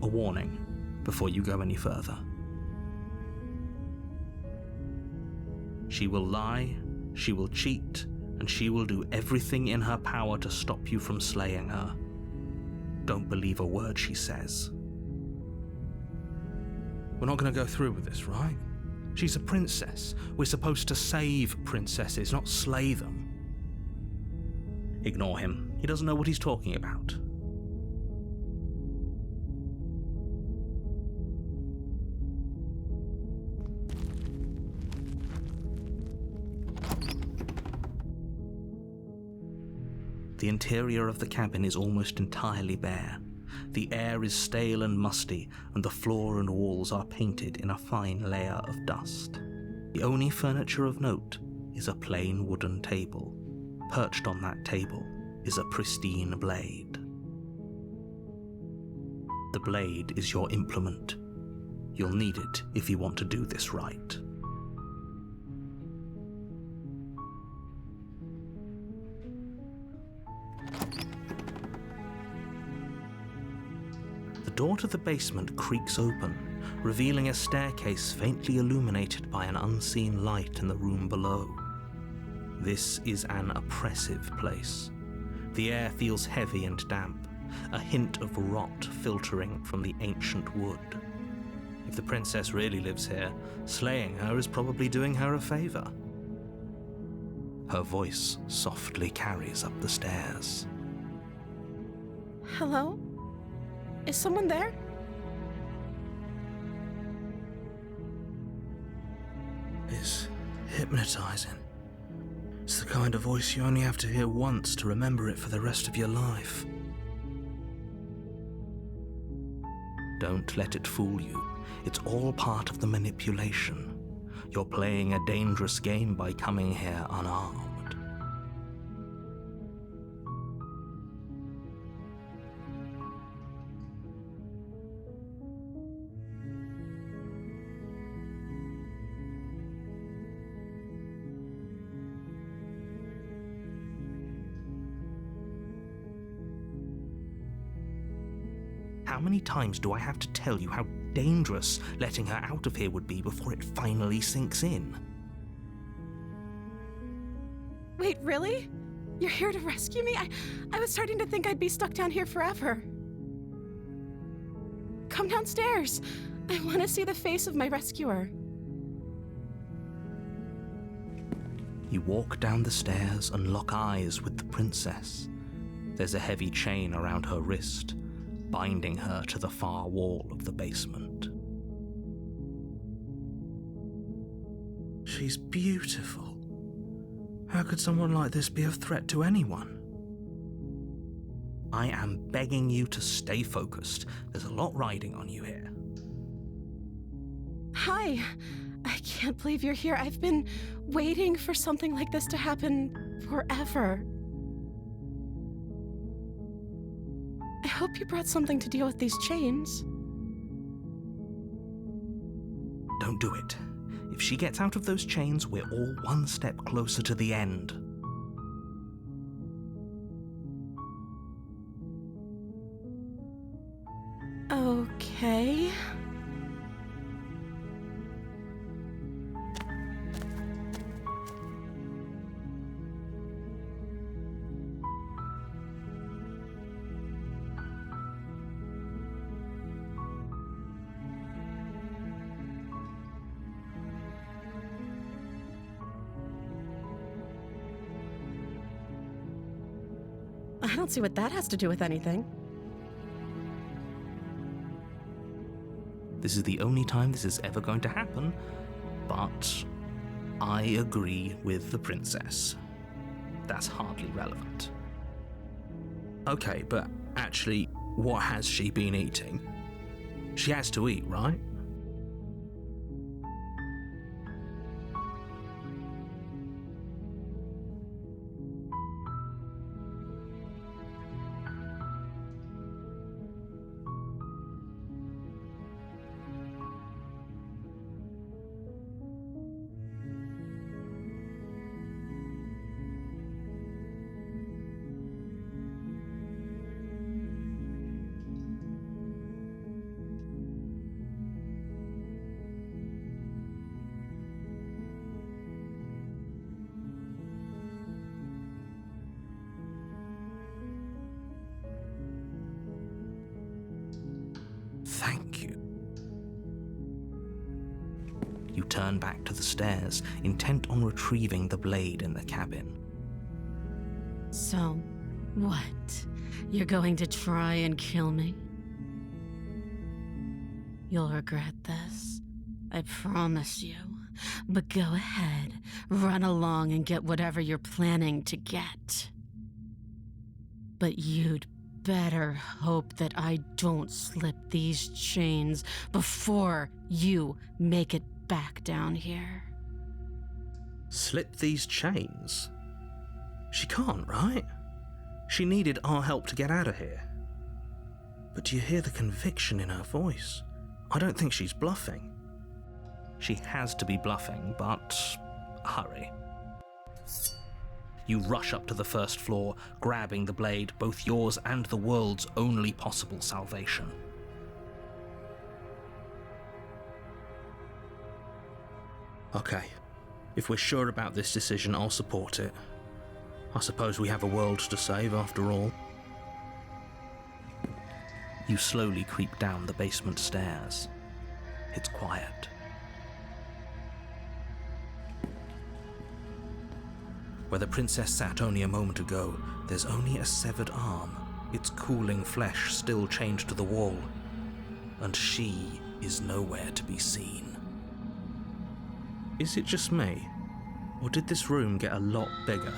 a warning before you go any further. She will lie, she will cheat, and she will do everything in her power to stop you from slaying her. Don't believe a word she says. We're not going to go through with this, right? She's a princess. We're supposed to save princesses, not slay them. Ignore him. He doesn't know what he's talking about. The interior of the cabin is almost entirely bare. The air is stale and musty, and the floor and walls are painted in a fine layer of dust. The only furniture of note is a plain wooden table. Perched on that table is a pristine blade. The blade is your implement. You'll need it if you want to do this right. The door to the basement creaks open, revealing a staircase faintly illuminated by an unseen light in the room below. This is an oppressive place. The air feels heavy and damp, a hint of rot filtering from the ancient wood. If the princess really lives here, slaying her is probably doing her a favor. Her voice softly carries up the stairs. Hello? Is someone there? It's hypnotizing. It's the kind of voice you only have to hear once to remember it for the rest of your life. Don't let it fool you. It's all part of the manipulation. You're playing a dangerous game by coming here unarmed. How many times do I have to tell you how dangerous letting her out of here would be before it finally sinks in? Wait, really? You're here to rescue me? I was starting to think I'd be stuck down here forever. Come downstairs. I want to see the face of my rescuer. You walk down the stairs and lock eyes with the princess. There's a heavy chain around her wrist, binding her to the far wall of the basement. She's beautiful. How could someone like this be a threat to anyone? I am begging you to stay focused. There's a lot riding on you here. Hi. I can't believe you're here. I've been waiting for something like this to happen forever. I hope you brought something to deal with these chains. Don't do it. If she gets out of those chains, we're all one step closer to the end. Okay. I don't see what that has to do with anything. This is the only time this is ever going to happen, but I agree with the princess. That's hardly relevant. Okay, but actually, what has she been eating? She has to eat, right? You turn back to the stairs, intent on retrieving the blade in the cabin. So, what? You're going to try and kill me? You'll regret this. I promise you. But go ahead, run along and get whatever you're planning to get. But you'd better hope that I don't slip these chains before you make it back down here. Slip these chains? She can't, right? She needed our help to get out of here. But do you hear the conviction in her voice? I don't think she's bluffing. She has to be bluffing, but hurry. You rush up to the first floor, grabbing the blade, both yours and the world's only possible salvation. Okay, if we're sure about this decision, I'll support it. I suppose we have a world to save after all. You slowly creep down the basement stairs. It's quiet. Where the princess sat only a moment ago, there's only a severed arm, its cooling flesh still chained to the wall, and she is nowhere to be seen. Is it just me, or did this room get a lot bigger?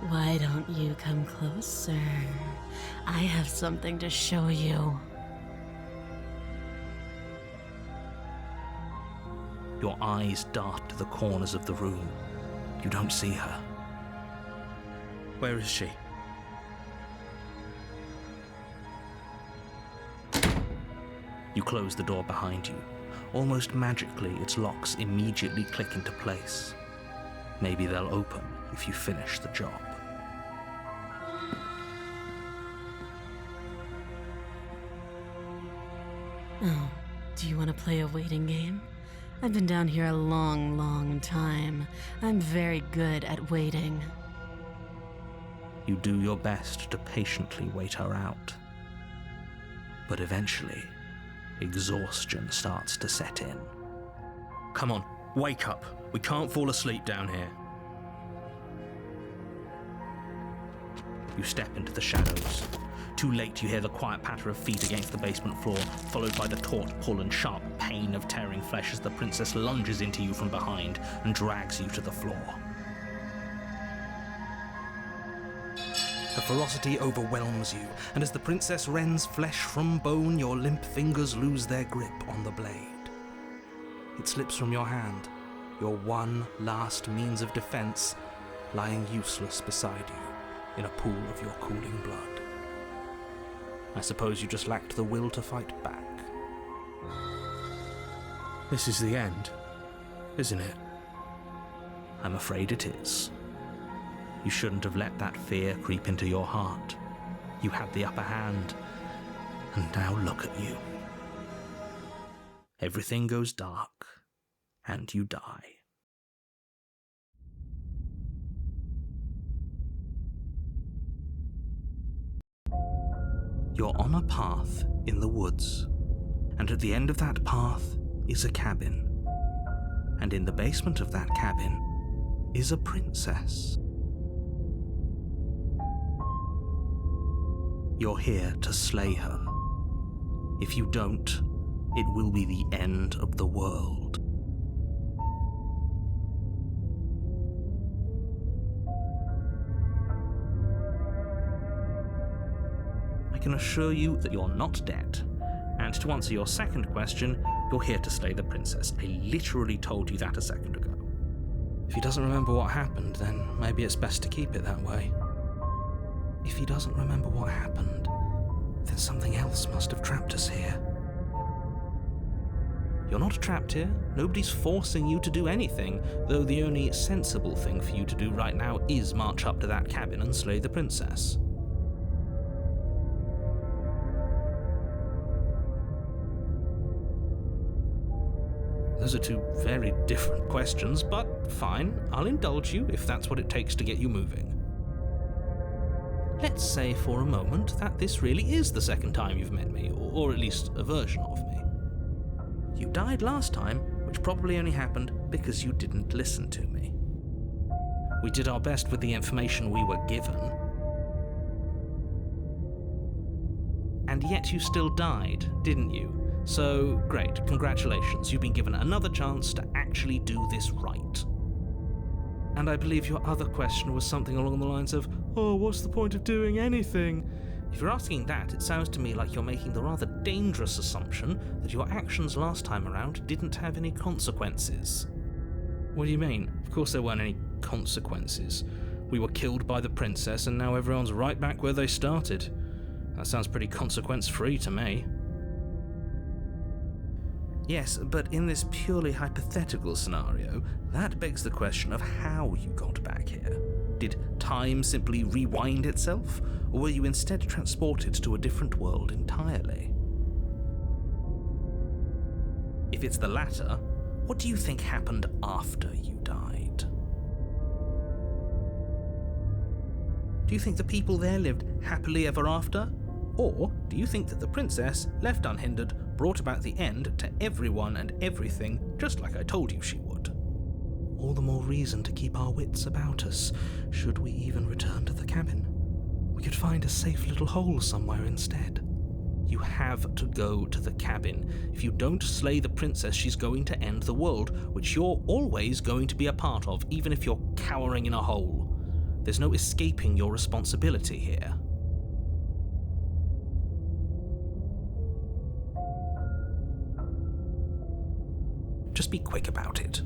Why don't you come closer? I have something to show you. Your eyes dart to the corners of the room. You don't see her. Where is she? You close the door behind you. Almost magically, its locks immediately click into place. Maybe they'll open if you finish the job. Oh, do you want to play a waiting game? I've been down here a long, long time. I'm very good at waiting. You do your best to patiently wait her out. But eventually, exhaustion starts to set in. Come on, wake up. We can't fall asleep down here. You step into the shadows. Too late, you hear the quiet patter of feet against the basement floor, followed by the taut pull and sharp pain of tearing flesh as the princess lunges into you from behind and drags you to the floor. Her ferocity overwhelms you, and as the princess rends flesh from bone, your limp fingers lose their grip on the blade. It slips from your hand, your one last means of defense, lying useless beside you in a pool of your cooling blood. I suppose you just lacked the will to fight back. This is the end, isn't it? I'm afraid it is. You shouldn't have let that fear creep into your heart. You had the upper hand, and now look at you. Everything goes dark, and you die. You're on a path in the woods, and at the end of that path is a cabin. And in the basement of that cabin is a princess. You're here to slay her. If you don't, it will be the end of the world. I can assure you that you're not dead. And to answer your second question, you're here to slay the princess. I literally told you that a second ago. If he doesn't remember what happened, then maybe it's best to keep it that way. If he doesn't remember what happened, then something else must have trapped us here. You're not trapped here. Nobody's forcing you to do anything, though the only sensible thing for you to do right now is march up to that cabin and slay the princess. Those are two very different questions, but fine, I'll indulge you if that's what it takes to get you moving. Let's say for a moment that this really is the second time you've met me, or at least a version of me. You died last time, which probably only happened because you didn't listen to me. We did our best with the information we were given. And yet you still died, didn't you? So, great, congratulations, you've been given another chance to actually do this right. And I believe your other question was something along the lines of, oh, what's the point of doing anything? If you're asking that, it sounds to me like you're making the rather dangerous assumption that your actions last time around didn't have any consequences. What do you mean? Of course there weren't any consequences. We were killed by the princess and now everyone's right back where they started. That sounds pretty consequence-free to me. Yes, but in this purely hypothetical scenario, that begs the question of how you got back here. Did time simply rewind itself, or were you instead transported to a different world entirely? If it's the latter, what do you think happened after you died? Do you think the people there lived happily ever after? Or do you think that the princess, left unhindered, brought about the end to everyone and everything, just like I told you she would? All the more reason to keep our wits about us, should we even return to the cabin. We could find a safe little hole somewhere instead. You have to go to the cabin. If you don't slay the princess, she's going to end the world, which you're always going to be a part of, even if you're cowering in a hole. There's no escaping your responsibility here. Just be quick about it.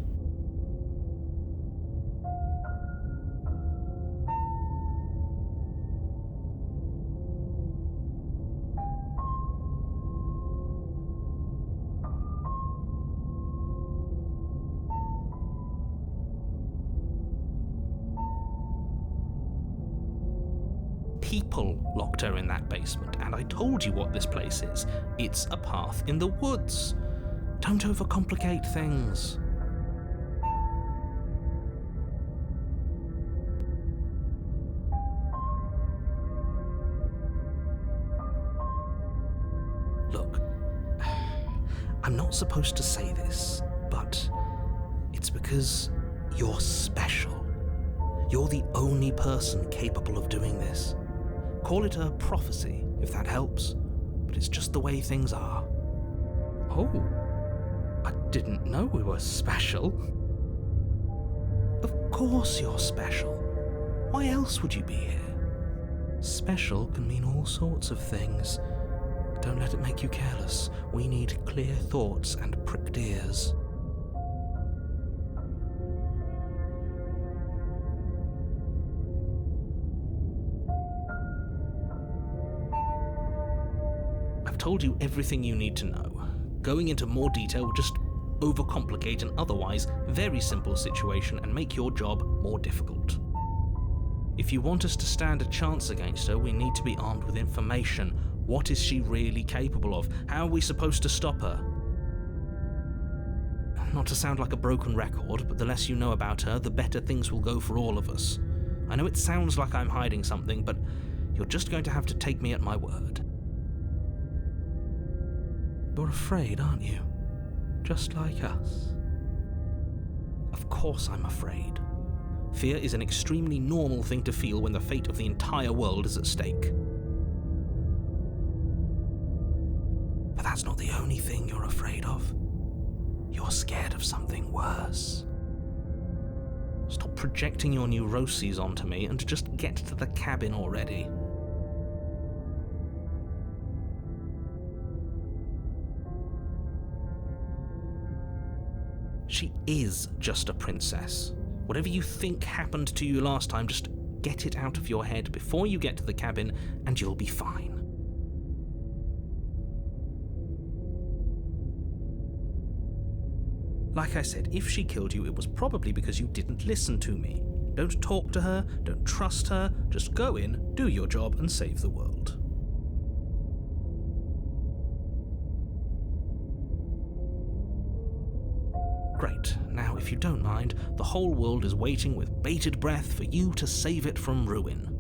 People locked her in that basement, and I told you what this place is. It's a path in the woods. Don't overcomplicate things. Look, I'm not supposed to say this, but it's because you're special. You're the only person capable of doing this. Call it a prophecy, if that helps, but it's just the way things are. Oh, I didn't know we were special. Of course you're special. Why else would you be here? Special can mean all sorts of things. Don't let it make you careless. We need clear thoughts and pricked ears. I've told you everything you need to know. Going into more detail would just overcomplicate an otherwise very simple situation and make your job more difficult. If you want us to stand a chance against her, we need to be armed with information. What is she really capable of? How are we supposed to stop her? Not to sound like a broken record, but the less you know about her, the better things will go for all of us. I know it sounds like I'm hiding something, but you're just going to have to take me at my word. You're afraid, aren't you? Just like us. Of course I'm afraid. Fear is an extremely normal thing to feel when the fate of the entire world is at stake. But that's not the only thing you're afraid of. You're scared of something worse. Stop projecting your neuroses onto me and just get to the cabin already. She is just a princess. Whatever you think happened to you last time, just get it out of your head before you get to the cabin and you'll be fine. Like I said, if she killed you, it was probably because you didn't listen to me. Don't talk to her, don't trust her, just go in, do your job and save the world. Great. Now, if you don't mind, the whole world is waiting with bated breath for you to save it from ruin.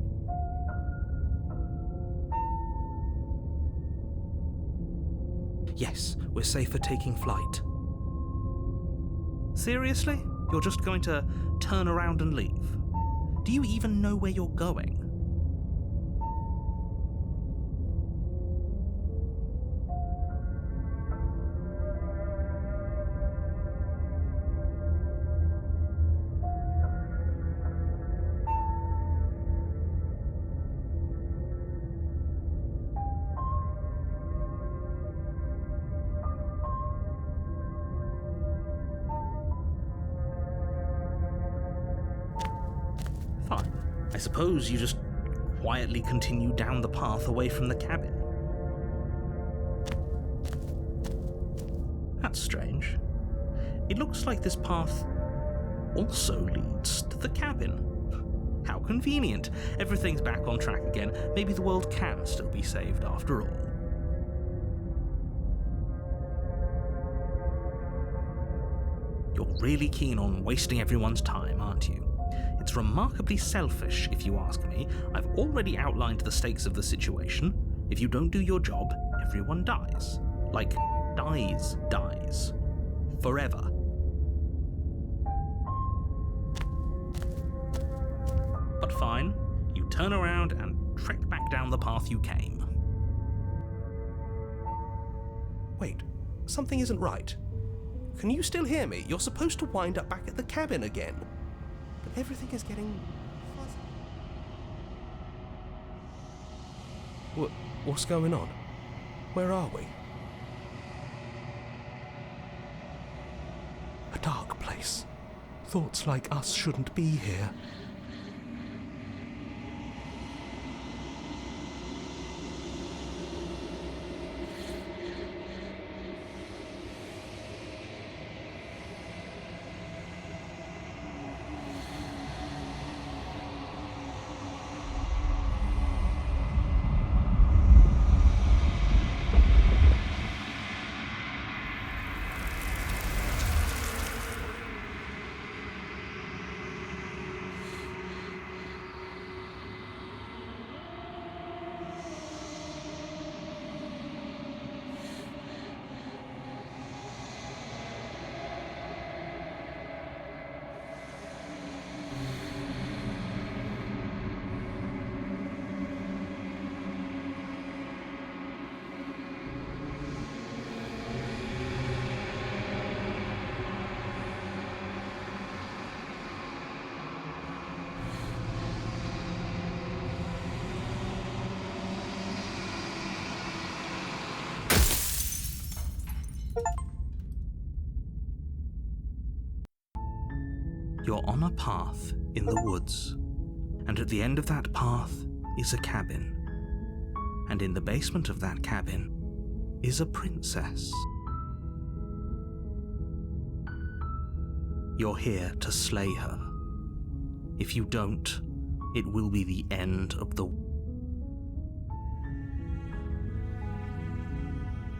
Yes, we're safe for taking flight. Seriously? You're just going to turn around and leave? Do you even know where you're going? Fine. I suppose you just quietly continue down the path away from the cabin. That's strange. It looks like this path also leads to the cabin. How convenient. Everything's back on track again. Maybe the world can still be saved after all. You're really keen on wasting everyone's time, aren't you? It's remarkably selfish, if you ask me. I've already outlined the stakes of the situation. If you don't do your job, everyone dies. Like, dies. Forever. But fine, you turn around and trek back down the path you came. Wait, something isn't right. Can you still hear me? You're supposed to wind up back at the cabin again. But everything is getting fuzzy. What's going on? Where are we? A dark place. Thoughts like us shouldn't be here. You're on a path in the woods, and at the end of that path is a cabin. And in the basement of that cabin is a princess. You're here to slay her. If you don't, it will be the end of the...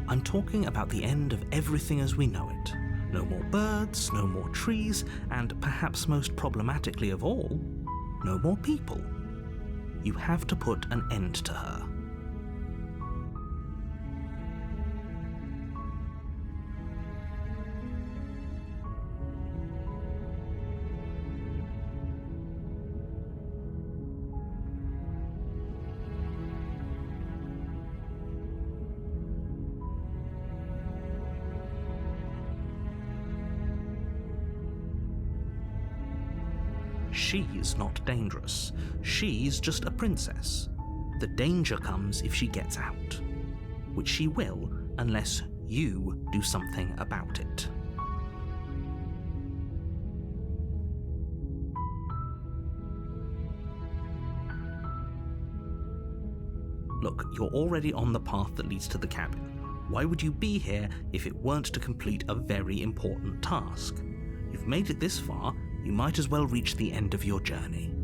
I'm talking about the end of everything as we know it. No more birds, no more trees, and perhaps most problematically of all, no more people. You have to put an end to her. She's not dangerous. She's just a princess. The danger comes if she gets out, which she will unless you do something about it. Look, you're already on the path that leads to the cabin. Why would you be here if it weren't to complete a very important task? You've made it this far, you might as well reach the end of your journey.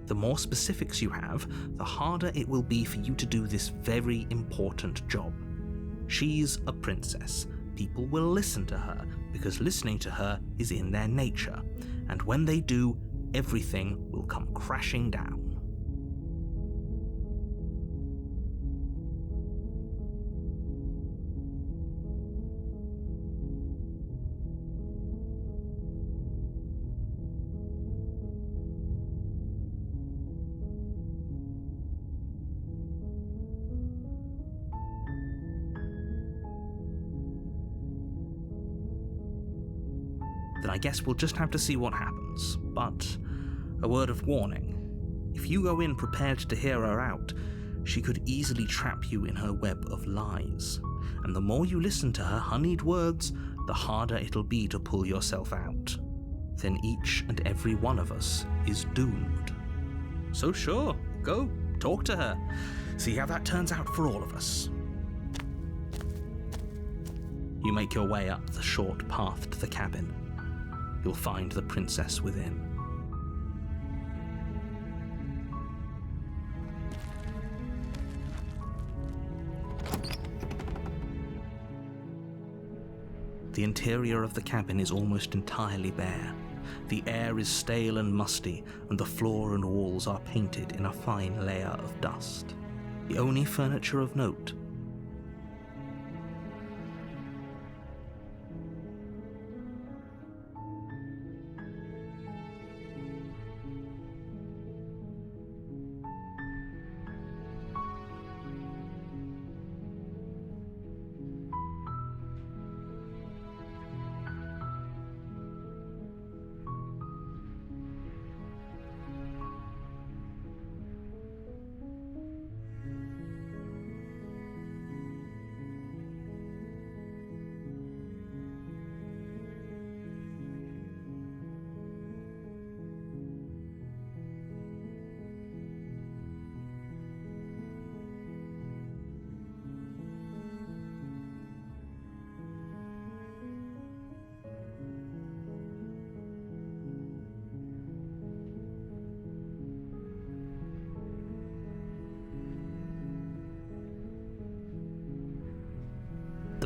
The more specifics you have, the harder it will be for you to do this very important job. She's a princess. People will listen to her because listening to her is in their nature, and when they do, everything will come crashing down. Then I guess we'll just have to see what happens. But a word of warning. If you go in prepared to hear her out, she could easily trap you in her web of lies. And the more you listen to her honeyed words, the harder it'll be to pull yourself out. Then each and every one of us is doomed. So sure, go, talk to her. See how that turns out for all of us. You make your way up the short path to the cabin. You'll find the princess within. The interior of the cabin is almost entirely bare. The air is stale and musty, and the floor and walls are painted in a fine layer of dust. The only furniture of note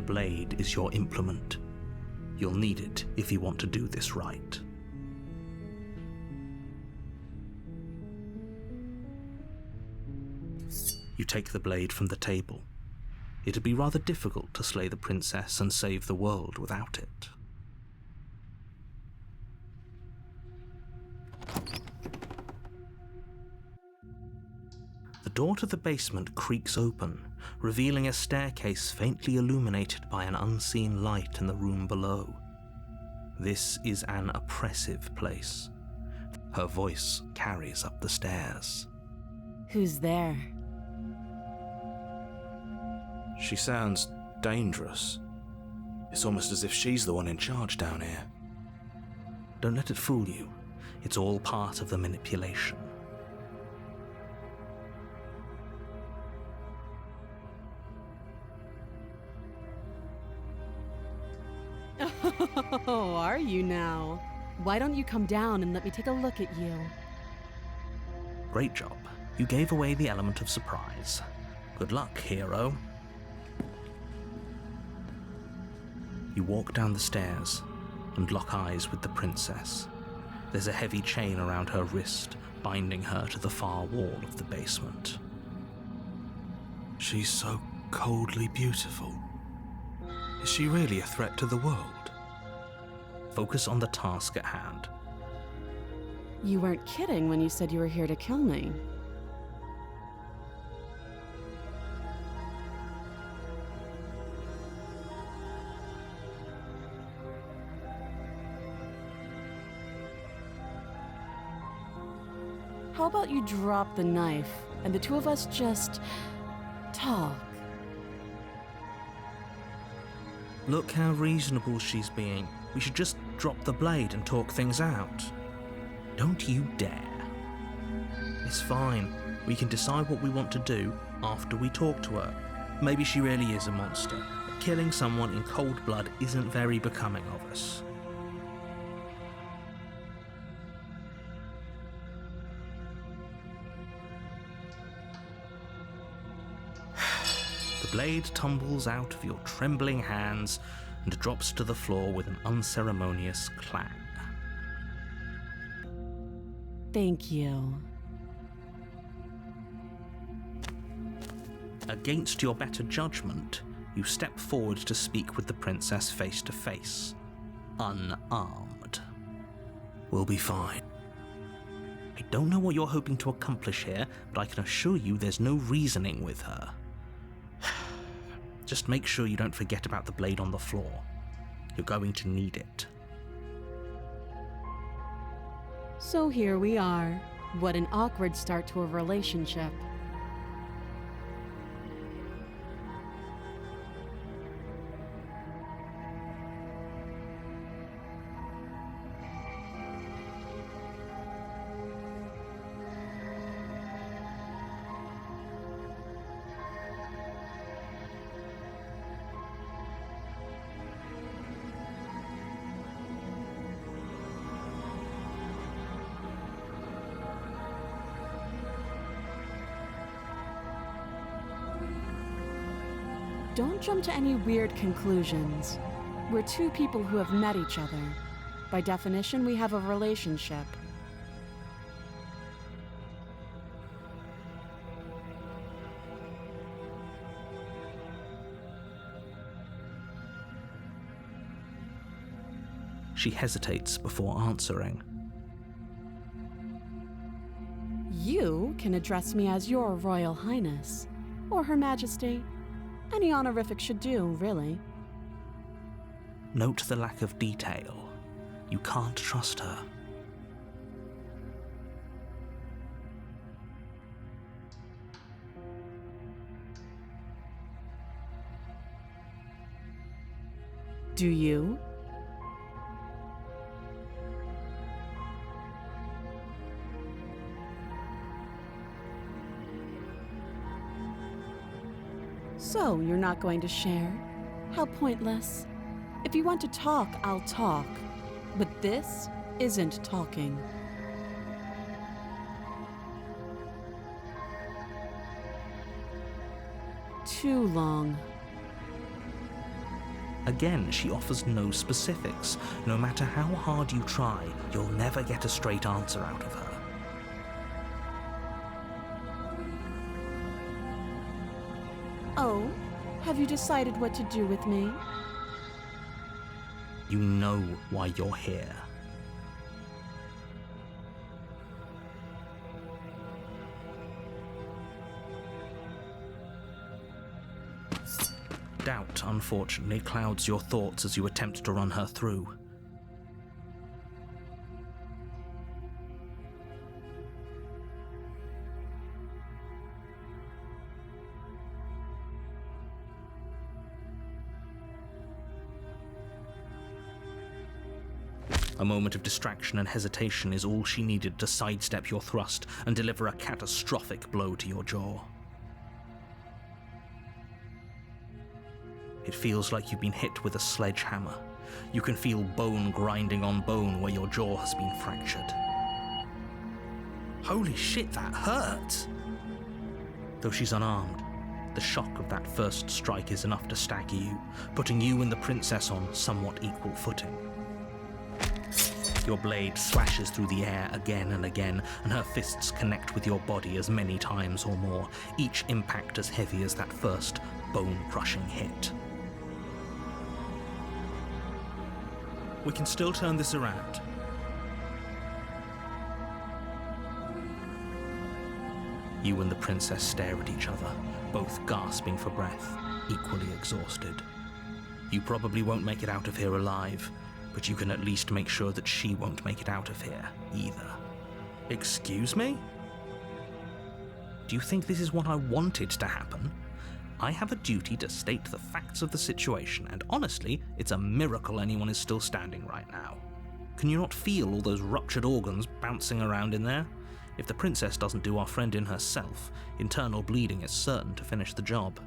The blade is your implement. You'll need it if you want to do this right. You take the blade from the table. It'd be rather difficult to slay the princess and save the world without it. The door to the basement creaks open, revealing a staircase faintly illuminated by an unseen light in the room below. This is an oppressive place. Her voice carries up the stairs. Who's there? She sounds dangerous. It's almost as if she's the one in charge down here. Don't let it fool you. It's all part of the manipulation. Oh, are you now? Why don't you come down and let me take a look at you? Great job. You gave away the element of surprise. Good luck, hero. You walk down the stairs and lock eyes with the princess. There's a heavy chain around her wrist, binding her to the far wall of the basement. She's so coldly beautiful. Is she really a threat to the world? Focus on the task at hand. You weren't kidding when you said you were here to kill me. How about you drop the knife and the two of us just talk? Look how reasonable she's being. We should just drop the blade and talk things out. Don't you dare. It's fine. We can decide what we want to do after we talk to her. Maybe she really is a monster. But killing someone in cold blood isn't very becoming of us. The blade tumbles out of your trembling hands and drops to the floor with an unceremonious clang. Thank you. Against your better judgment, you step forward to speak with the princess face to face, unarmed. We'll be fine. I don't know what you're hoping to accomplish here, but I can assure you there's no reasoning with her. Just make sure you don't forget about the blade on the floor. You're going to need it. So here we are. What an awkward start to a relationship. Don't jump to any weird conclusions. We're two people who have met each other. By definition, we have a relationship. She hesitates before answering. You can address me as Your Royal Highness, or Her Majesty. Any honorific should do, really. Note the lack of detail. You can't trust her. Do you? So, you're not going to share? How pointless. If you want to talk, I'll talk. But this isn't talking. Too long. Again, she offers no specifics. No matter how hard you try, you'll never get a straight answer out of her. Oh, have you decided what to do with me? You know why you're here. Doubt, unfortunately, clouds your thoughts as you attempt to run her through. A moment of distraction and hesitation is all she needed to sidestep your thrust and deliver a catastrophic blow to your jaw. It feels like you've been hit with a sledgehammer. You can feel bone grinding on bone where your jaw has been fractured. Holy shit, that hurt! Though she's unarmed, the shock of that first strike is enough to stagger you, putting you and the princess on somewhat equal footing. Your blade slashes through the air again and again, and her fists connect with your body as many times or more, each impact as heavy as that first bone-crushing hit. We can still turn this around. You and the princess stare at each other, both gasping for breath, equally exhausted. You probably won't make it out of here alive, but you can at least make sure that she won't make it out of here, either. Excuse me? Do you think this is what I wanted to happen? I have a duty to state the facts of the situation, and honestly, it's a miracle anyone is still standing right now. Can you not feel all those ruptured organs bouncing around in there? If the princess doesn't do our friend in herself, internal bleeding is certain to finish the job.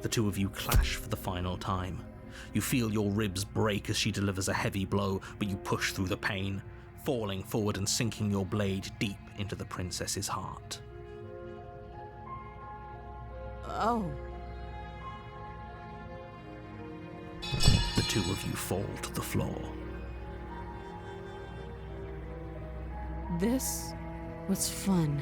The two of you clash for the final time. You feel your ribs break as she delivers a heavy blow, but you push through the pain, falling forward and sinking your blade deep into the princess's heart. Oh. The two of you fall to the floor. This was fun.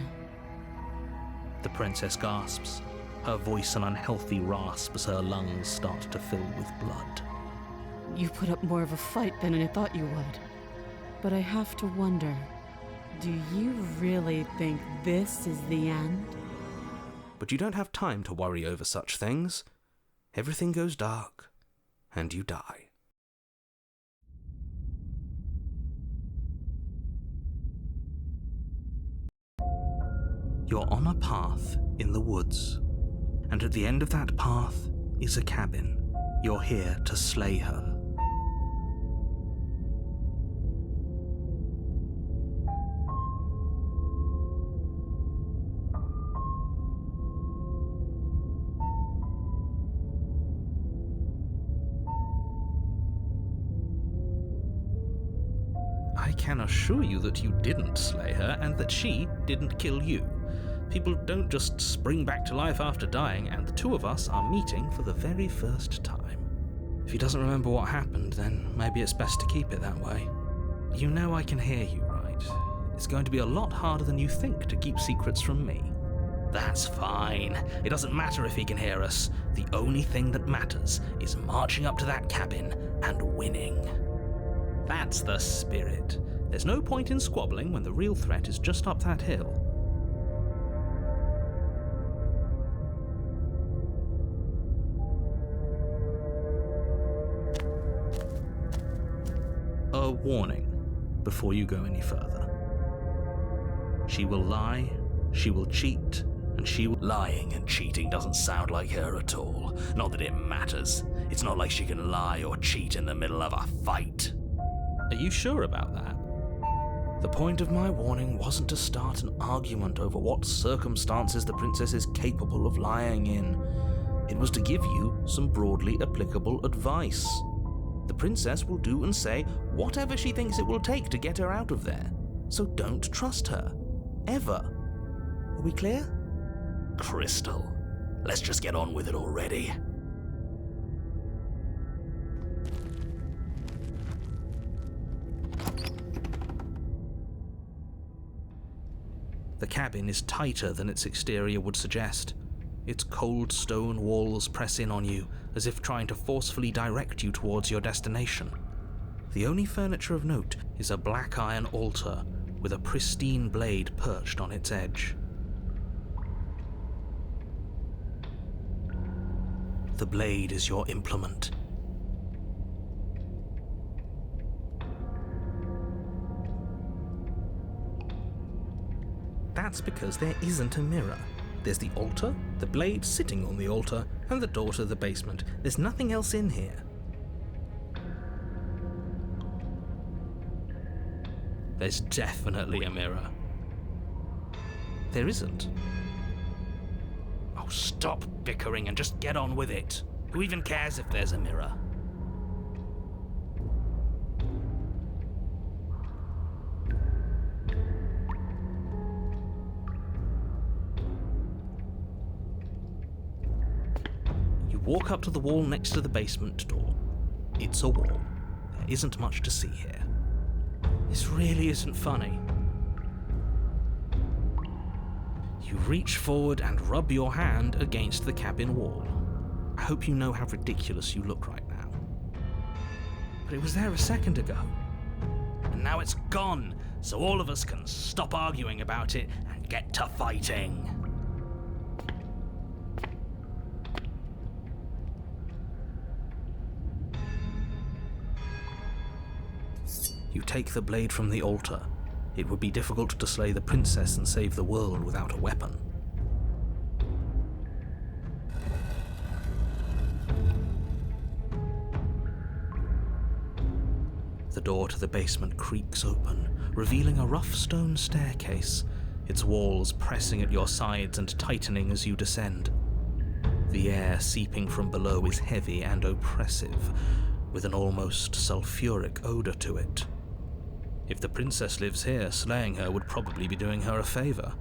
The princess gasps, her voice an unhealthy rasp as her lungs start to fill with blood. You put up more of a fight than I thought you would. But I have to wonder, do you really think this is the end? But you don't have time to worry over such things. Everything goes dark, and you die. You're on a path in the woods, and at the end of that path is a cabin. You're here to slay her. I can assure you that you didn't slay her and that she didn't kill you. People don't just spring back to life after dying, and the two of us are meeting for the very first time. If he doesn't remember what happened, then maybe it's best to keep it that way. You know I can hear you, right? It's going to be a lot harder than you think to keep secrets from me. That's fine. It doesn't matter if he can hear us. The only thing that matters is marching up to that cabin and winning. That's the spirit. There's no point in squabbling when the real threat is just up that hill. A warning before you go any further. She will lie, she will cheat, and she will... Lying and cheating doesn't sound like her at all. Not that it matters. It's not like she can lie or cheat in the middle of a fight. Are you sure about that? The point of my warning wasn't to start an argument over what circumstances the princess is capable of lying in. It was to give you some broadly applicable advice. The princess will do and say whatever she thinks it will take to get her out of there. So don't trust her. Ever. Are we clear? Crystal, let's just get on with it already. The cabin is tighter than its exterior would suggest. Its cold stone walls press in on you, as if trying to forcefully direct you towards your destination. The only furniture of note is a black iron altar with a pristine blade perched on its edge. The blade is your implement. That's because there isn't a mirror. There's the altar, the blade sitting on the altar, and the door to the basement. There's nothing else in here. There's definitely a mirror. There isn't. Oh, stop bickering and just get on with it. Who even cares if there's a mirror? Walk up to the wall next to the basement door. It's a wall. There isn't much to see here. This really isn't funny. You reach forward and rub your hand against the cabin wall. I hope you know how ridiculous you look right now. But it was there a second ago. And now it's gone, so all of us can stop arguing about it and get to fighting. You take the blade from the altar. It would be difficult to slay the princess and save the world without a weapon. The door to the basement creaks open, revealing a rough stone staircase, its walls pressing at your sides and tightening as you descend. The air seeping from below is heavy and oppressive, with an almost sulfuric odor to it. If the princess lives here, slaying her would probably be doing her a favor.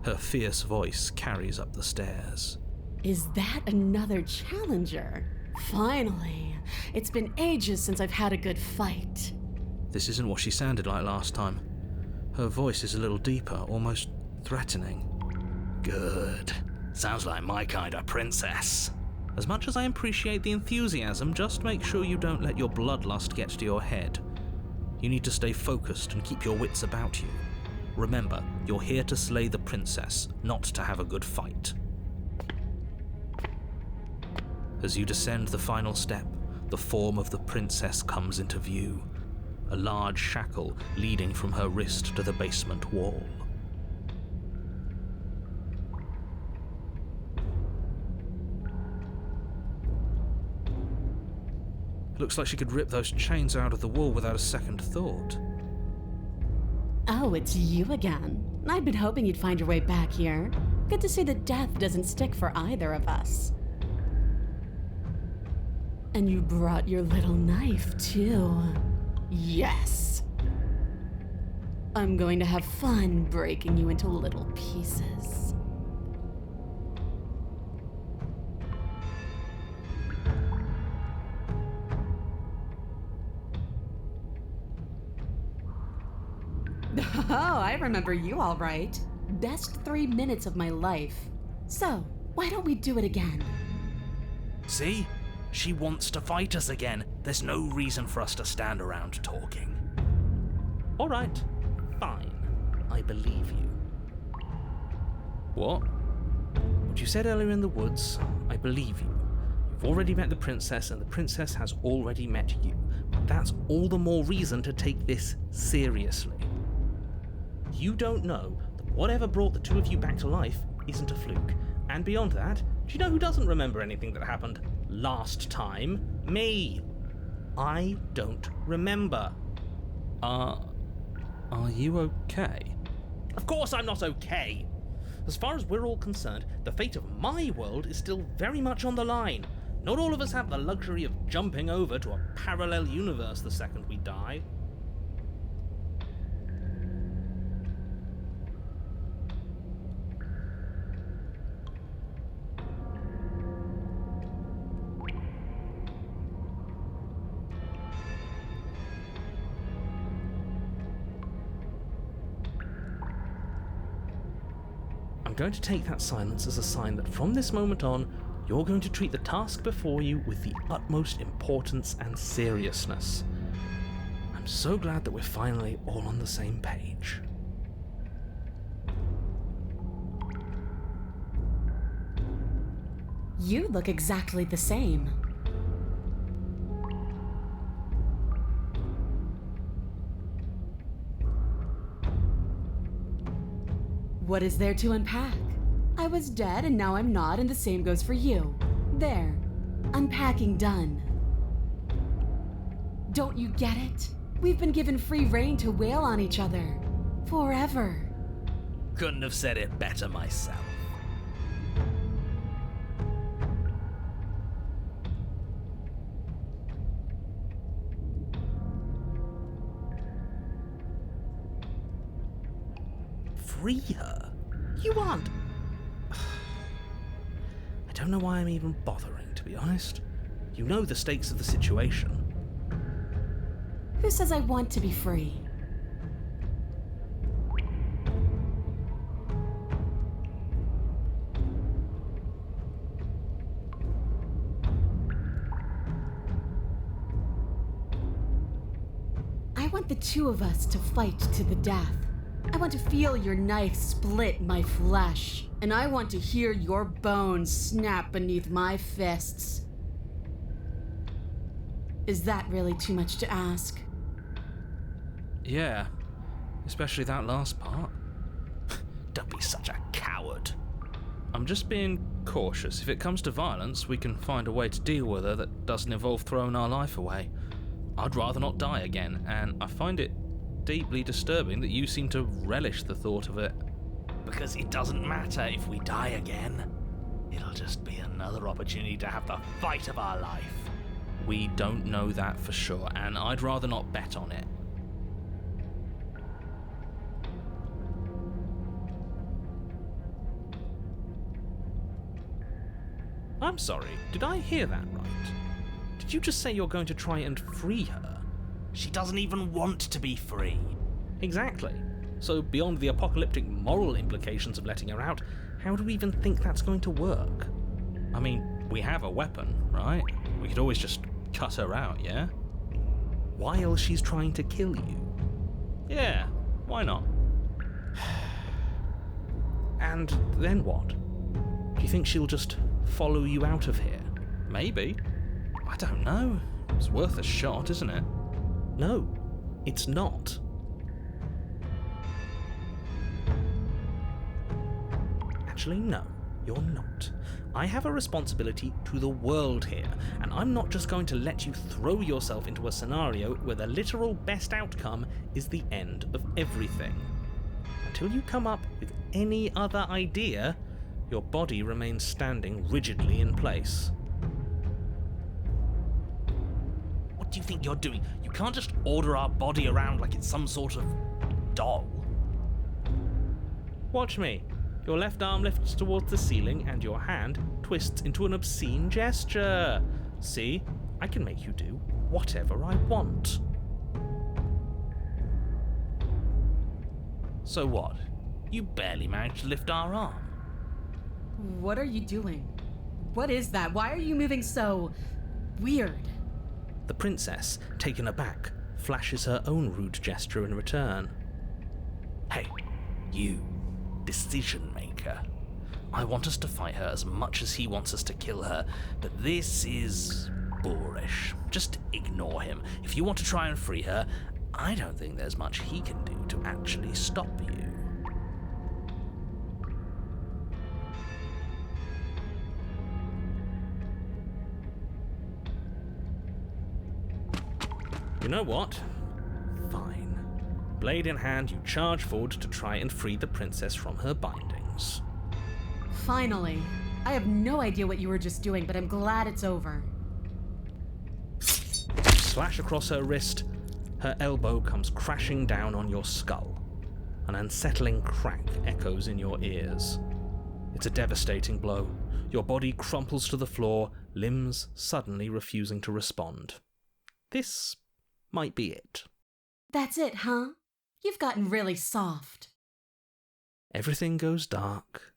Her fierce voice carries up the stairs. Is that another challenger? Finally. It's been ages since I've had a good fight. This isn't what she sounded like last time. Her voice is a little deeper, almost threatening. Good. Sounds like my kind of princess. As much as I appreciate the enthusiasm, just make sure you don't let your bloodlust get to your head. You need to stay focused and keep your wits about you. Remember, you're here to slay the princess, not to have a good fight. As you descend the final step, the form of the princess comes into view, a large shackle leading from her wrist to the basement wall. Looks like she could rip those chains out of the wall without a second thought. Oh, it's you again. I'd been hoping you'd find your way back here. Good to see that death doesn't stick for either of us. And you brought your little knife, too. Yes! I'm going to have fun breaking you into little pieces. Oh, I remember you all right. Best 3 minutes of my life. So, why don't we do it again? See? She wants to fight us again. There's no reason for us to stand around talking. All right, fine. I believe you. What? What you said earlier in the woods, I believe you. You've already met the princess, and the princess has already met you. That's all the more reason to take this seriously. You don't know that whatever brought the two of you back to life isn't a fluke. And beyond that, do you know who doesn't remember anything that happened last time? Me. I don't remember. Are you okay? Of course I'm not okay. As far as we're all concerned, the fate of my world is still very much on the line. Not all of us have the luxury of jumping over to a parallel universe the second we die. I'm going to take that silence as a sign that from this moment on, you're going to treat the task before you with the utmost importance and seriousness. I'm so glad that we're finally all on the same page. You look exactly the same. What is there to unpack? I was dead and now I'm not, and the same goes for you. There. Unpacking done. Don't you get it? We've been given free rein to wail on each other. Forever. Couldn't have said it better myself. Free her? You aren't. I don't know why I'm even bothering, to be honest. You know the stakes of the situation. Who says I want to be free? I want the two of us to fight to the death. I want to feel your knife split my flesh, and I want to hear your bones snap beneath my fists. Is that really too much to ask? Yeah, especially that last part. Don't be such a coward. I'm just being cautious. If it comes to violence, we can find a way to deal with her that doesn't involve throwing our life away. I'd rather not die again, and I find it deeply disturbing that you seem to relish the thought of it. Because it doesn't matter if we die again. It'll just be another opportunity to have the fight of our life. We don't know that for sure, and I'd rather not bet on it. I'm sorry, did I hear that right? Did you just say you're going to try and free her? She doesn't even want to be free. Exactly. So beyond the apocalyptic moral implications of letting her out, how do we even think that's going to work? I mean, we have a weapon, right? We could always just cut her out, yeah? While she's trying to kill you. Yeah, why not? And then what? Do you think she'll just follow you out of here? Maybe. I don't know. It's worth a shot, isn't it? No, it's not. Actually, no, you're not. I have a responsibility to the world here, and I'm not just going to let you throw yourself into a scenario where the literal best outcome is the end of everything. Until you come up with any other idea, your body remains standing rigidly in place. What do you think you're doing? You can't just order our body around like it's some sort of doll. Watch me. Your left arm lifts towards the ceiling and your hand twists into an obscene gesture. See, I can make you do whatever I want. So what? You barely managed to lift our arm. What are you doing? What is that? Why are you moving so weird? The princess, taken aback, flashes her own rude gesture in return. Hey, you, decision maker. I want us to fight her as much as he wants us to kill her, but this is boorish. Just ignore him. If you want to try and free her, I don't think there's much he can do to actually stop you. You know what? Fine. Blade in hand, you charge forward to try and free the princess from her bindings. Finally. I have no idea what you were just doing, but I'm glad it's over. Slash across her wrist, her elbow comes crashing down on your skull. An unsettling crack echoes in your ears. It's a devastating blow. Your body crumples to the floor, limbs suddenly refusing to respond. This might be it. That's it, huh? You've gotten really soft. Everything goes dark,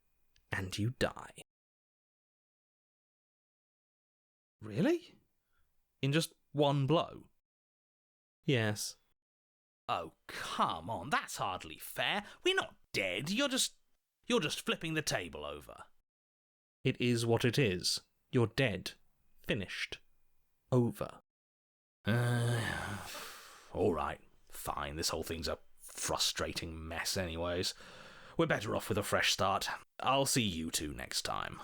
and you die. Really? In just one blow? Yes. Oh, come on, that's hardly fair. We're not dead. You're just flipping the table over. It is what it is. You're dead. Finished. Over. All right, fine. This whole thing's a frustrating mess anyways. We're better off with a fresh start. I'll see you two next time.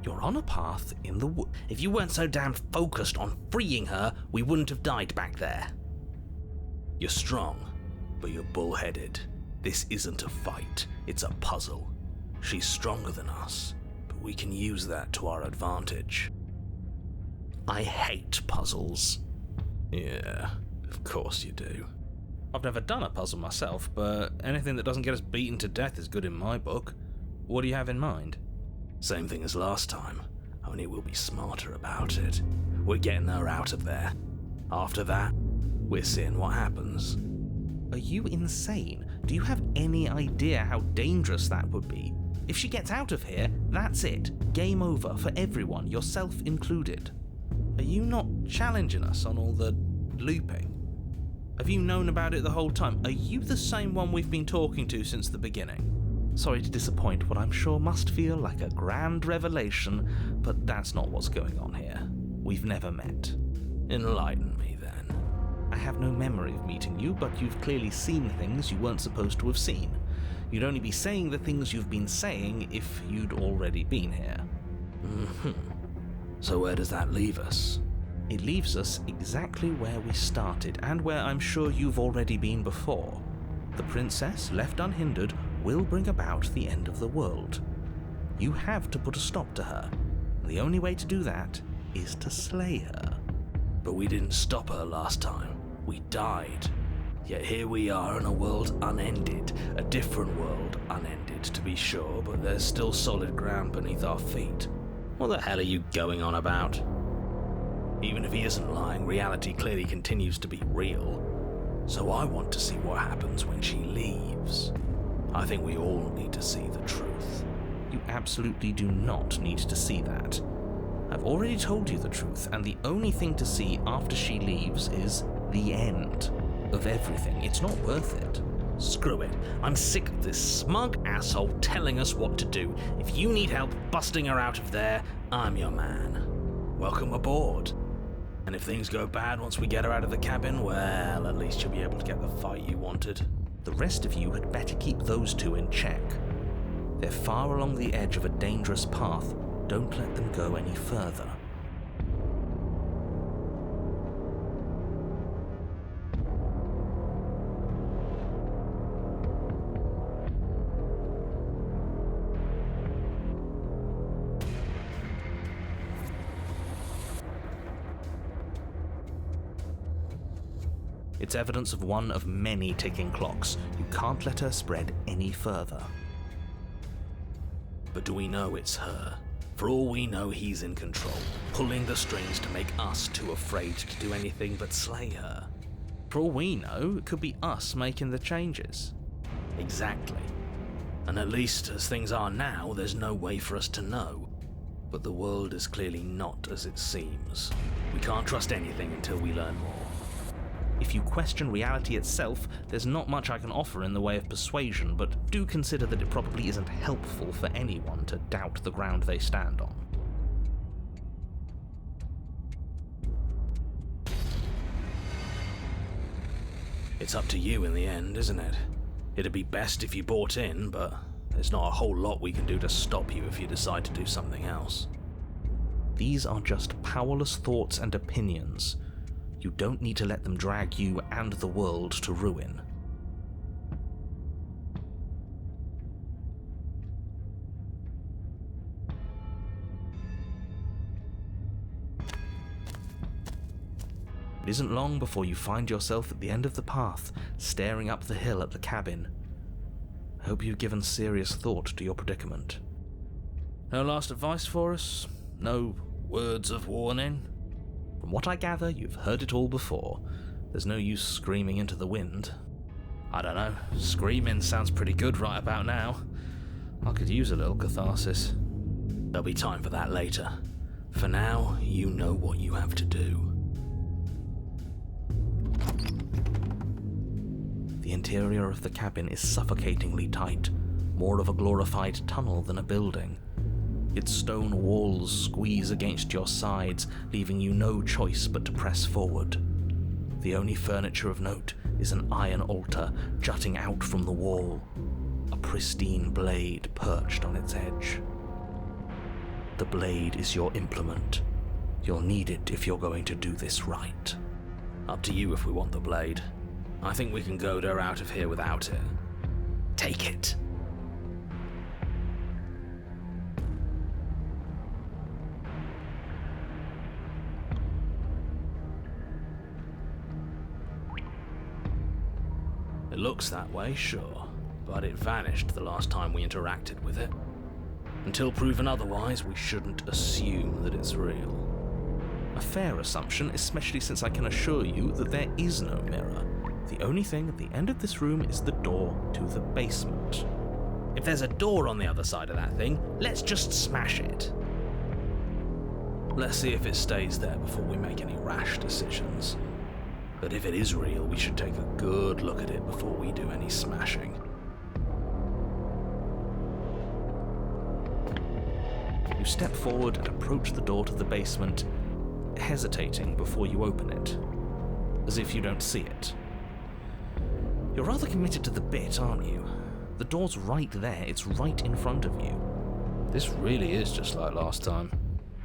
You're on a path in the wood. If you weren't so damn focused on freeing her, we wouldn't have died back there. You're strong, but you're bullheaded. This isn't a fight, it's a puzzle. She's stronger than us, but we can use that to our advantage. I hate puzzles. Yeah, of course you do. I've never done a puzzle myself, but anything that doesn't get us beaten to death is good in my book. What do you have in mind? Same thing as last time, only we'll be smarter about it. We're getting her out of there. After that, we're seeing what happens. Are you insane? Do you have any idea how dangerous that would be? If she gets out of here, that's it. Game over for everyone, yourself included. Are you not challenging us on all the looping? Have you known about it the whole time? Are you the same one we've been talking to since the beginning? Sorry to disappoint what I'm sure must feel like a grand revelation, but that's not what's going on here. We've never met. Enlighten me then. I have no memory of meeting you, but you've clearly seen things you weren't supposed to have seen. You'd only be saying the things you've been saying if you'd already been here. So where does that leave us? It leaves us exactly where we started, and where I'm sure you've already been before. The princess, left unhindered, will bring about the end of the world. You have to put a stop to her. The only way to do that is to slay her. But we didn't stop her last time. We died. Yet here we are in a world unended, a different world unended to be sure, but there's still solid ground beneath our feet. What the hell are you going on about? Even if he isn't lying, reality clearly continues to be real. So I want to see what happens when she leaves. I think we all need to see the truth. You absolutely do not need to see that. I've already told you the truth, and the only thing to see after she leaves is the end of everything. It's not worth it. Screw it. I'm sick of this smug asshole telling us what to do. If you need help busting her out of there, I'm your man. Welcome aboard. And if things go bad once we get her out of the cabin, well, at least you'll be able to get the fight you wanted. The rest of you had better keep those two in check. They're far along the edge of a dangerous path. Don't let them go any further. It's evidence of one of many ticking clocks. You can't let her spread any further. But do we know it's her? For all we know, he's in control, pulling the strings to make us too afraid to do anything but slay her. For all we know, it could be us making the changes. Exactly. And at least as things are now, there's no way for us to know. But the world is clearly not as it seems. We can't trust anything until we learn more. If you question reality itself, there's not much I can offer in the way of persuasion, but do consider that it probably isn't helpful for anyone to doubt the ground they stand on. It's up to you in the end, isn't it? It'd be best if you bought in, but there's not a whole lot we can do to stop you if you decide to do something else. These are just powerless thoughts and opinions. You don't need to let them drag you and the world to ruin. It isn't long before you find yourself at the end of the path, staring up the hill at the cabin. I hope you've given serious thought to your predicament. No last advice for us? No words of warning? From what I gather, you've heard it all before. There's no use screaming into the wind. I don't know. Screaming sounds pretty good right about now. I could use a little catharsis. There'll be time for that later. For now, you know what you have to do. The interior of the cabin is suffocatingly tight, more of a glorified tunnel than a building. Its stone walls squeeze against your sides, leaving you no choice but to press forward. The only furniture of note is an iron altar jutting out from the wall, a pristine blade perched on its edge. The blade is your implement. You'll need it if you're going to do this right. Up to you if we want the blade. I think we can goad her out of here without it. Take it. It looks that way, sure, but it vanished the last time we interacted with it. Until proven otherwise, we shouldn't assume that it's real. A fair assumption, especially since I can assure you that there is no mirror. The only thing at the end of this room is the door to the basement. If there's a door on the other side of that thing, let's just smash it. Let's see if it stays there before we make any rash decisions. But if it is real, we should take a good look at it before we do any smashing. You step forward and approach the door to the basement, hesitating before you open it, as if you don't see it. You're rather committed to the bit, aren't you? The door's right there, it's right in front of you. This really is just like last time.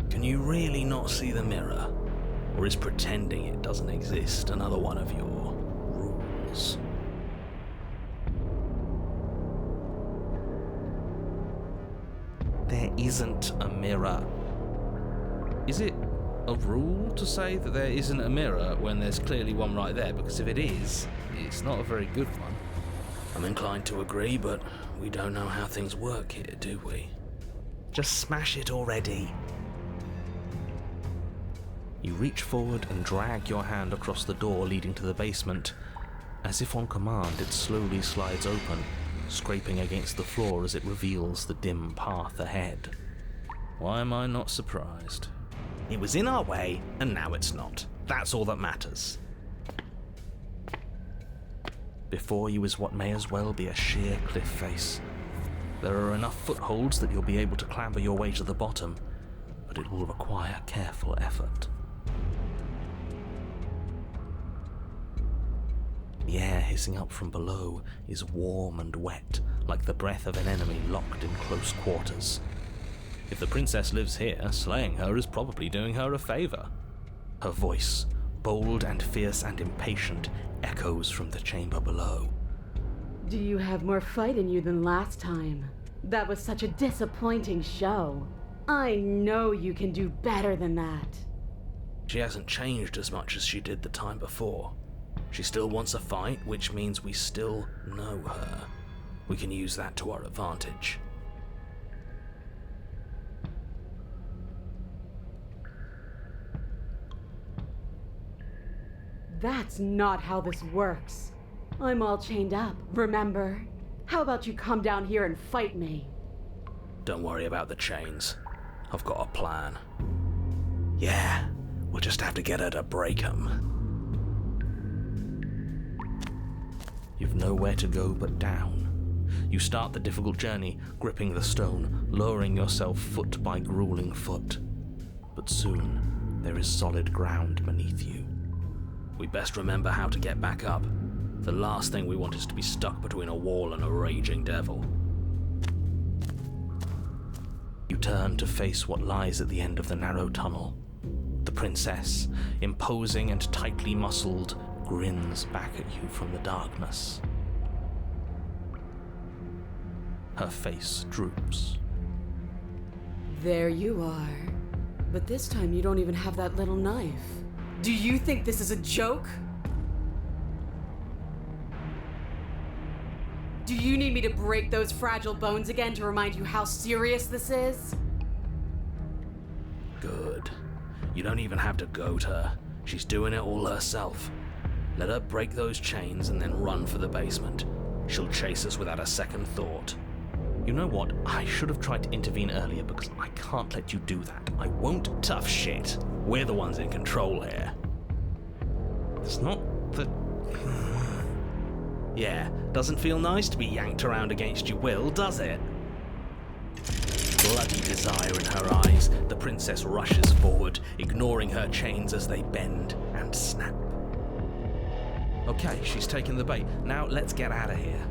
Can you really not see the mirror? Or is pretending it doesn't exist another one of your rules? There isn't a mirror. Is it a rule to say that there isn't a mirror when there's clearly one right there? Because if it is, it's not a very good one. I'm inclined to agree, but we don't know how things work here, do we? Just smash it already. You reach forward and drag your hand across the door leading to the basement. As if on command, it slowly slides open, scraping against the floor as it reveals the dim path ahead. Why am I not surprised? It was in our way, and now it's not. That's all that matters. Before you is what may as well be a sheer cliff face. There are enough footholds that you'll be able to clamber your way to the bottom, but it will require careful effort. The air hissing up from below is warm and wet, like the breath of an enemy locked in close quarters. If the princess lives here, slaying her is probably doing her a favor. Her voice, bold and fierce and impatient, echoes from the chamber below. Do you have more fight in you than last time? That was such a disappointing show. I know you can do better than that. She hasn't changed as much as she did the time before. She still wants a fight, which means we still know her. We can use that to our advantage. That's not how this works. I'm all chained up, remember? How about you come down here and fight me? Don't worry about the chains. I've got a plan. Yeah, we'll just have to get her to break 'em. You've nowhere to go but down. You start the difficult journey, gripping the stone, lowering yourself foot by grueling foot. But soon, there is solid ground beneath you. We best remember how to get back up. The last thing we want is to be stuck between a wall and a raging devil. You turn to face what lies at the end of the narrow tunnel. The princess, imposing and tightly muscled, grins back at you from the darkness. Her face droops. There you are. But this time you don't even have that little knife. Do you think this is a joke? Do you need me to break those fragile bones again to remind you how serious this is? Good. You don't even have to goad her. She's doing it all herself. Let her break those chains and then run for the basement. She'll chase us without a second thought. You know what? I should have tried to intervene earlier because I can't let you do that. I won't. Tough shit. We're the ones in control here. It's not the... Yeah, doesn't feel nice to be yanked around against your will, does it? Bloody desire in her eyes, the princess rushes forward, ignoring her chains as they bend and snap. Okay, she's taken the bait. Now let's get out of here.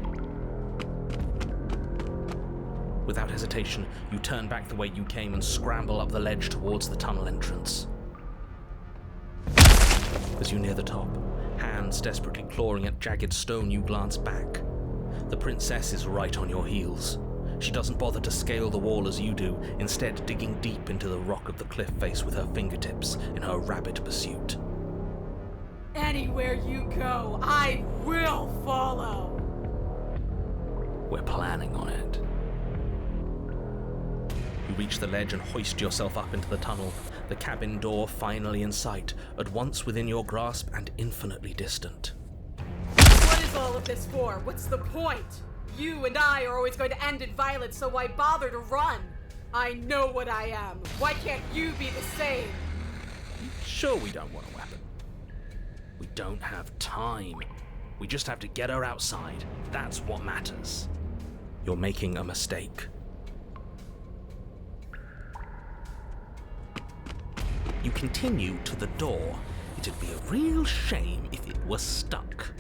Without hesitation, you turn back the way you came and scramble up the ledge towards the tunnel entrance. As you near the top, hands desperately clawing at jagged stone, you glance back. The princess is right on your heels. She doesn't bother to scale the wall as you do, instead digging deep into the rock of the cliff face with her fingertips in her rabid pursuit. Anywhere you go, I will follow! We're planning on it. You reach the ledge and hoist yourself up into the tunnel, the cabin door finally in sight, at once within your grasp and infinitely distant. What is all of this for? What's the point? You and I are always going to end in violence, so why bother to run? I know what I am. Why can't you be the same? Sure we don't want a weapon. We don't have time. We just have to get her outside. That's what matters. You're making a mistake. You continue to the door. It'd be a real shame if it was stuck.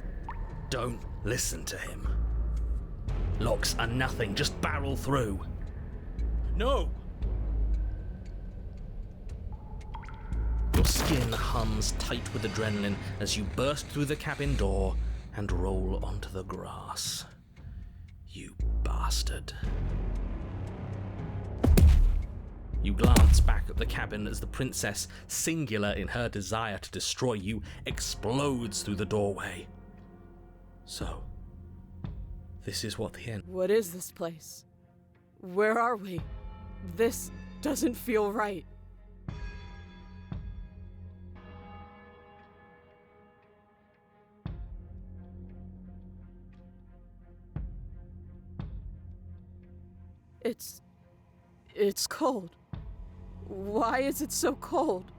Don't listen to him. Locks are nothing, just barrel through. No! Your skin hums tight with adrenaline as you burst through the cabin door and roll onto the grass. You bastard. You glance back at the cabin as the princess, singular in her desire to destroy you, explodes through the doorway. So, this is what the end. What is this place? Where are we? This doesn't feel right. It's cold. Why is it so cold?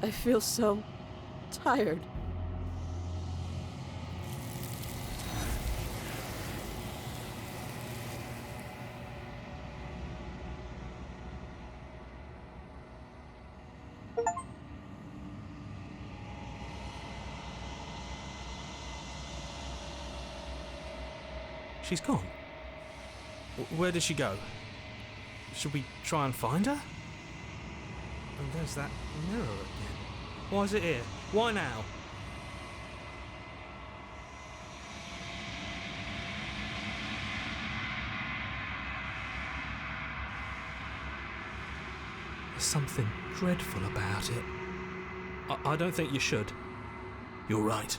I feel so tired. She's gone. Where did she go? Should we try and find her? And there's that mirror again. Why is it here? Why now? There's something dreadful about it. I don't think you should. You're right.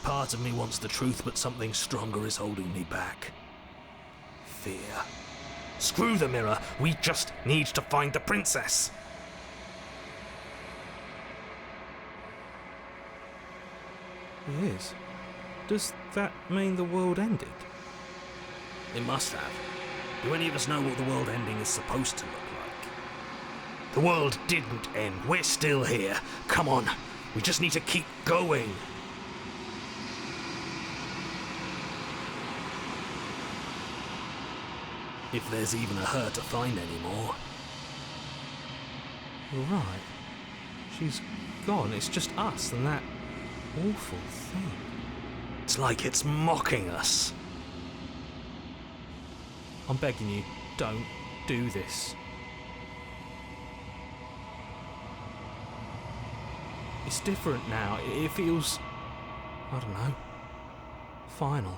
Part of me wants the truth, but something stronger is holding me back. Fear. Screw the mirror. We just need to find the princess. It is. Does that mean the world ended? It must have. Do any of us know what the world ending is supposed to look like? The world didn't end. We're still here. Come on. We just need to keep going. If there's even a her to find anymore. You're right. She's gone. It's just us and that awful thing. It's like it's mocking us. I'm begging you, don't do this. It's different now. It feels, I don't know, final.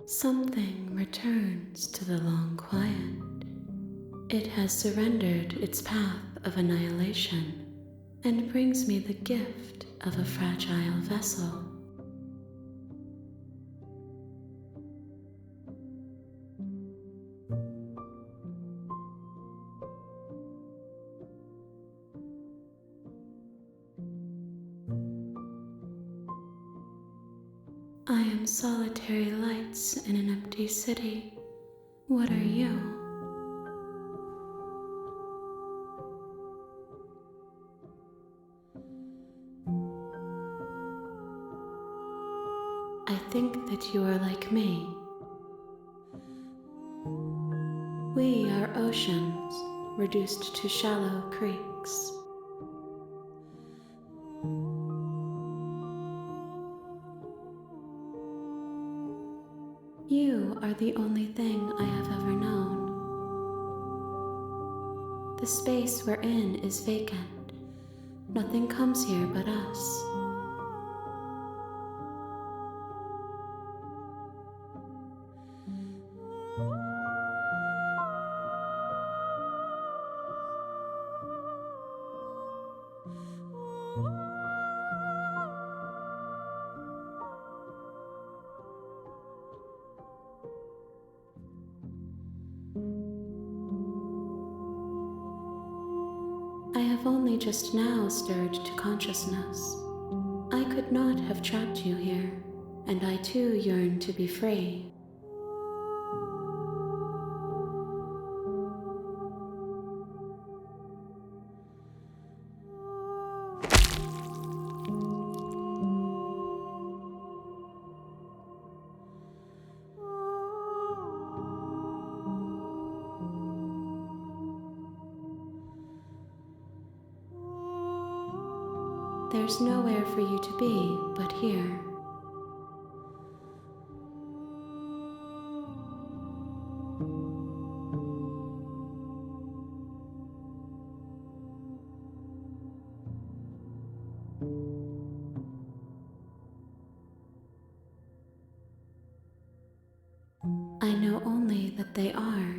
Something returns to the long quiet. It has surrendered its path of annihilation and brings me the gift of a fragile vessel. I am solitary lights in an empty city. What are you? I think that you are like me. We are oceans reduced to shallow creeks. You are the only thing I have ever known. The space we're in is vacant. Nothing comes here but us. I have only just now stirred to consciousness. I could not have trapped you here, and I too yearn to be free. There's nowhere for you to be but here. I know only that they are.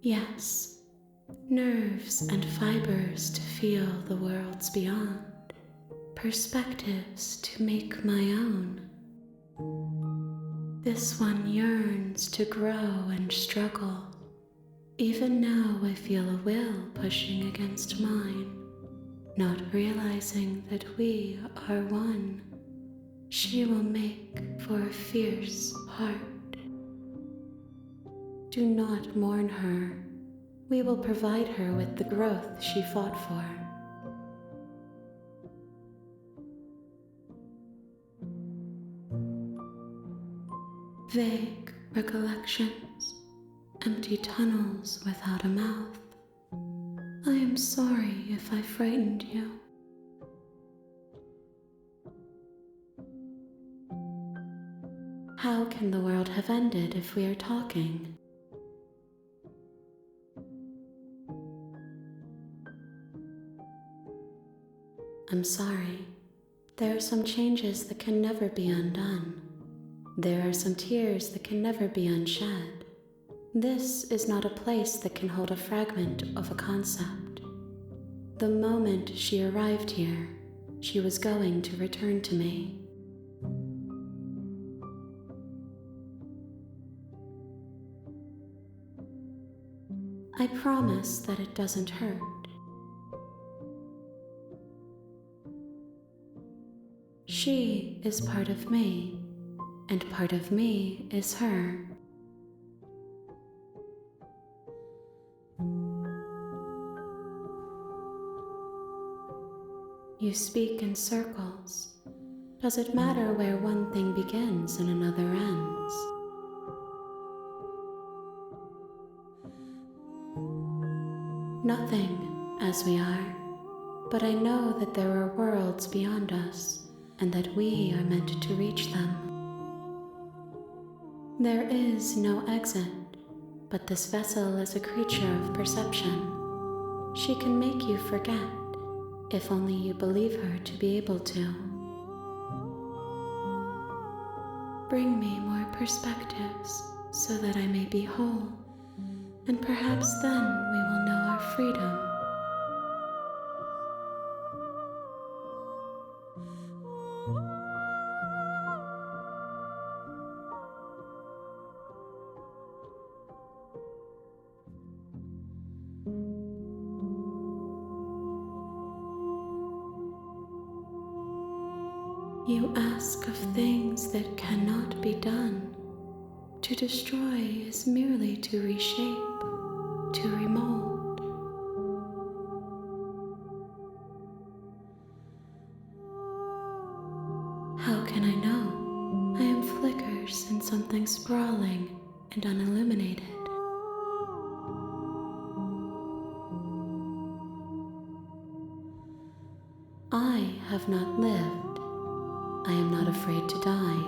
Yes, nerves and fibers to feel the worlds beyond, perspectives to make my own. This one yearns to grow and struggle. Even now I feel a will pushing against mine, not realizing that we are one. She will make for a fierce heart. Do not mourn her. We will provide her with the growth she fought for. Vague recollections, empty tunnels without a mouth. I am sorry if I frightened you. How can the world have ended if we are talking? I'm sorry. There are some changes that can never be undone. There are some tears that can never be unshed. This is not a place that can hold a fragment of a concept. The moment she arrived here, she was going to return to me. I promise that it doesn't hurt. She is part of me, and part of me is her. You speak in circles. Does it matter where one thing begins and another ends? Nothing, as we are, but I know that there are worlds beyond us, and that we are meant to reach them. There is no exit, but this vessel is a creature of perception. She can make you forget, if only you believe her to be able to. Bring me more perspectives, so that I may be whole, and perhaps then we will know our freedom. You ask of things that cannot be done. To destroy is merely to reshape, to remold. How can I know? I am flickers in something sprawling and unilluminated. I have not lived. I am not afraid to die.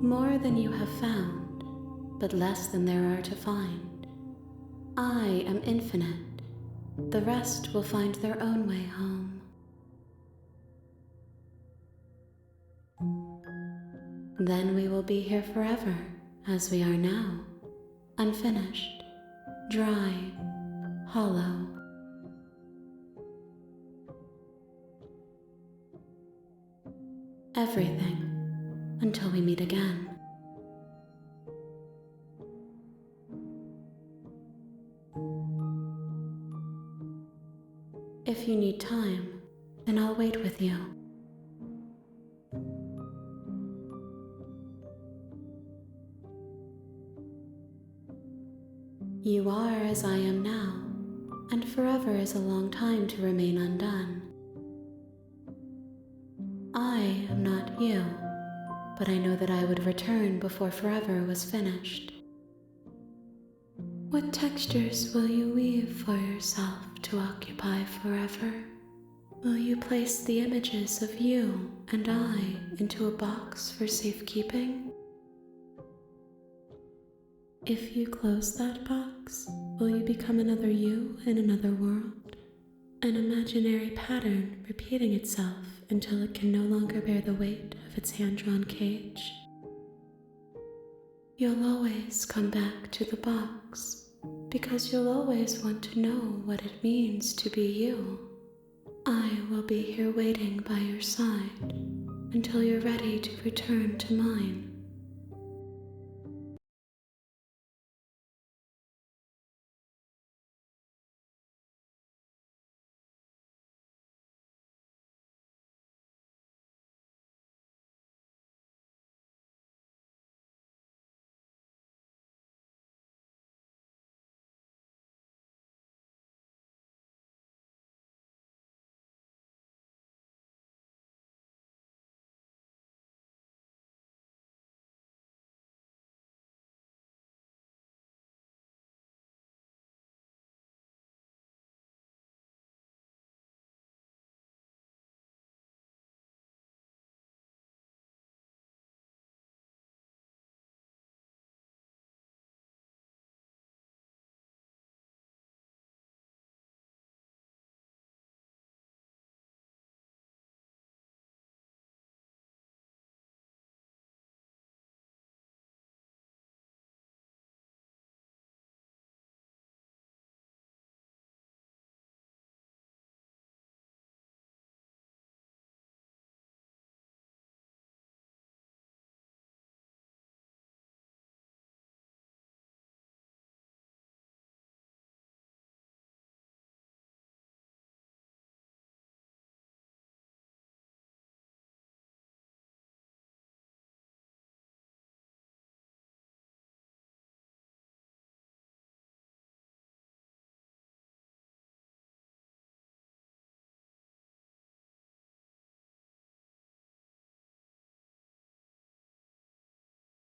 More than you have found, but less than there are to find. I am infinite. The rest will find their own way home. Then we will be here forever, as we are now. unfinished, dry, hollow. Everything until we meet again. If you need time, then I'll wait with you. You are as I am now, and forever is a long time to remain undone. I am not you, but I know that I would return before forever was finished. What textures will you weave for yourself to occupy forever? Will you place the images of you and I into a box for safekeeping? If you close that box, will you become another you in another world? An imaginary pattern repeating itself until it can no longer bear the weight of its hand-drawn cage? You'll always come back to the box, because you'll always want to know what it means to be you. I will be here waiting by your side until you're ready to return to mine.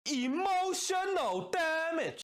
Emotional damage.